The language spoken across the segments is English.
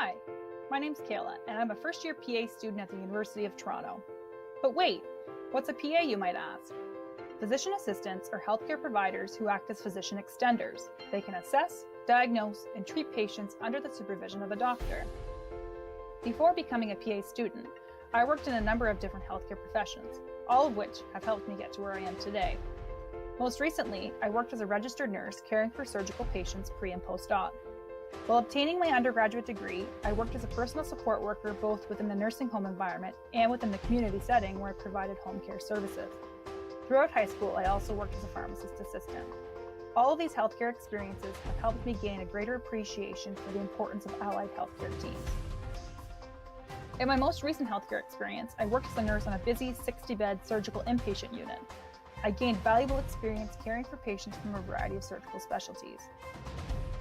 Hi, my name's Kayla, and I'm a first-year PA student at the University of Toronto. But wait, what's a PA, you might ask? Physician assistants are healthcare providers who act as physician extenders. They can assess, diagnose, and treat patients under the supervision of a doctor. Before becoming a PA student, I worked in a number of different healthcare professions, all of which have helped me get to where I am today. Most recently, I worked as a registered nurse caring for surgical patients pre- and post-op. While obtaining my undergraduate degree, I worked as a personal support worker both within the nursing home environment and within the community setting where I provided home care services. Throughout high school, I also worked as a pharmacist assistant. All of these healthcare experiences have helped me gain a greater appreciation for the importance of allied healthcare teams. In my most recent healthcare experience, I worked as a nurse on a busy 60-bed surgical inpatient unit. I gained valuable experience caring for patients from a variety of surgical specialties.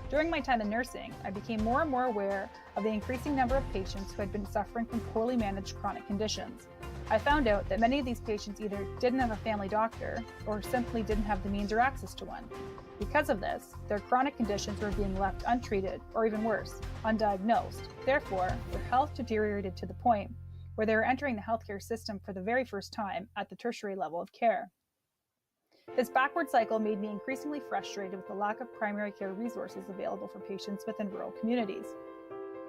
During my time in nursing, I became more and more aware of the increasing number of patients who had been suffering from poorly managed chronic conditions. I found out that many of these patients either didn't have a family doctor or simply didn't have the means or access to one. Because of this, their chronic conditions were being left untreated, or even worse, undiagnosed. Therefore, their health deteriorated to the point where they were entering the healthcare system for the very first time at the tertiary level of care. This backward cycle made me increasingly frustrated with the lack of primary care resources available for patients within rural communities.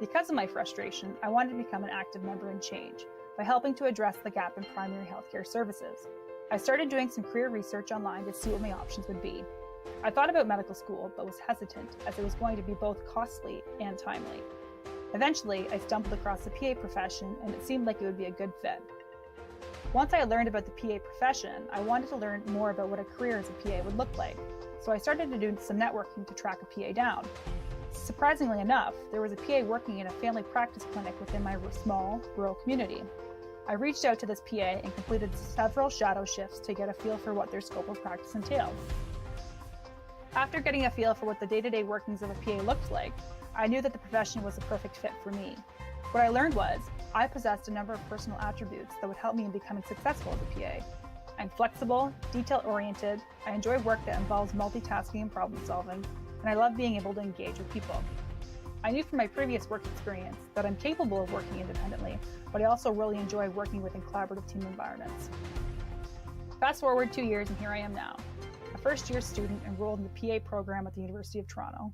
Because of my frustration, I wanted to become an active member in change by helping to address the gap in primary healthcare services. I started doing some career research online to see what my options would be. I thought about medical school, but was hesitant as it was going to be both costly and timely. Eventually, I stumbled across the PA profession, and it seemed like it would be a good fit. Once I learned about the PA profession, I wanted to learn more about what a career as a PA would look like, so I started to do some networking to track a PA down. Surprisingly enough, there was a PA working in a family practice clinic within my small, rural community. I reached out to this PA and completed several shadow shifts to get a feel for what their scope of practice entailed. After getting a feel for what the day-to-day workings of a PA looked like, I knew that the profession was a perfect fit for me. What I learned was, I possessed a number of personal attributes that would help me in becoming successful as a PA. I'm flexible, detail-oriented, I enjoy work that involves multitasking and problem solving, and I love being able to engage with people. I knew from my previous work experience that I'm capable of working independently, but I also really enjoy working within collaborative team environments. Fast forward 2 years and here I am now, a first-year student enrolled in the PA program at the University of Toronto.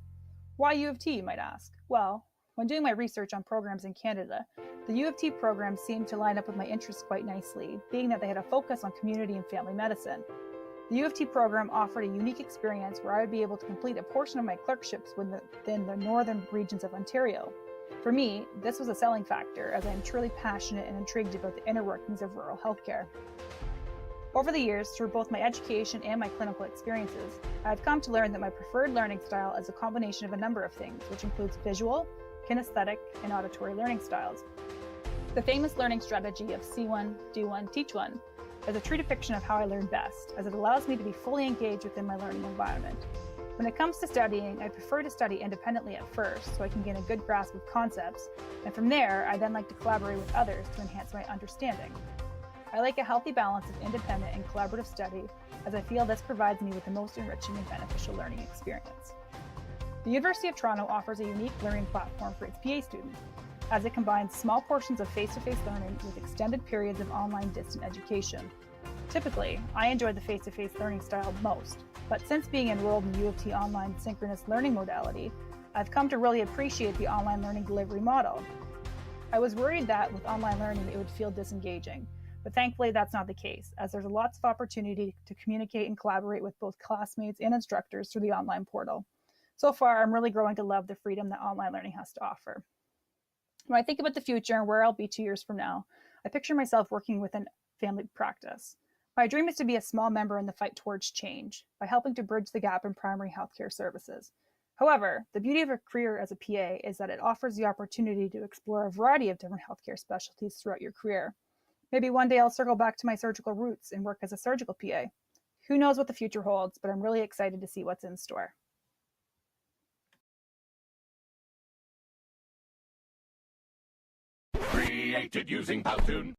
Why U of T, you might ask? Well, when doing my research on programs in Canada, the U of T program seemed to line up with my interests quite nicely, being that they had a focus on community and family medicine. The U of T program offered a unique experience where I would be able to complete a portion of my clerkships within the northern regions of Ontario. For me, this was a selling factor as I am truly passionate and intrigued about the inner workings of rural healthcare. Over the years, through both my education and my clinical experiences, I have come to learn that my preferred learning style is a combination of a number of things, which includes visual, kinesthetic, and auditory learning styles. The famous learning strategy of see one, do one, teach one is a true depiction of how I learn best, as it allows me to be fully engaged within my learning environment. When it comes to studying, I prefer to study independently at first so I can gain a good grasp of concepts, and from there, I then like to collaborate with others to enhance my understanding. I like a healthy balance of independent and collaborative study, as I feel this provides me with the most enriching and beneficial learning experience. The University of Toronto offers a unique learning platform for its PA students, as it combines small portions of face-to-face learning with extended periods of online distant education. Typically, I enjoy the face-to-face learning style most, but since being enrolled in U of T online synchronous learning modality, I've come to really appreciate the online learning delivery model. I was worried that with online learning it would feel disengaging, but thankfully that's not the case, as there's lots of opportunity to communicate and collaborate with both classmates and instructors through the online portal. So far, I'm really growing to love the freedom that online learning has to offer. When I think about the future and where I'll be 2 years from now, I picture myself working within family practice. My dream is to be a small member in the fight towards change by helping to bridge the gap in primary healthcare services. However, the beauty of a career as a PA is that it offers the opportunity to explore a variety of different healthcare specialties throughout your career. Maybe one day I'll circle back to my surgical roots and work as a surgical PA. Who knows what the future holds, but I'm really excited to see what's in store. Created using Powtoon.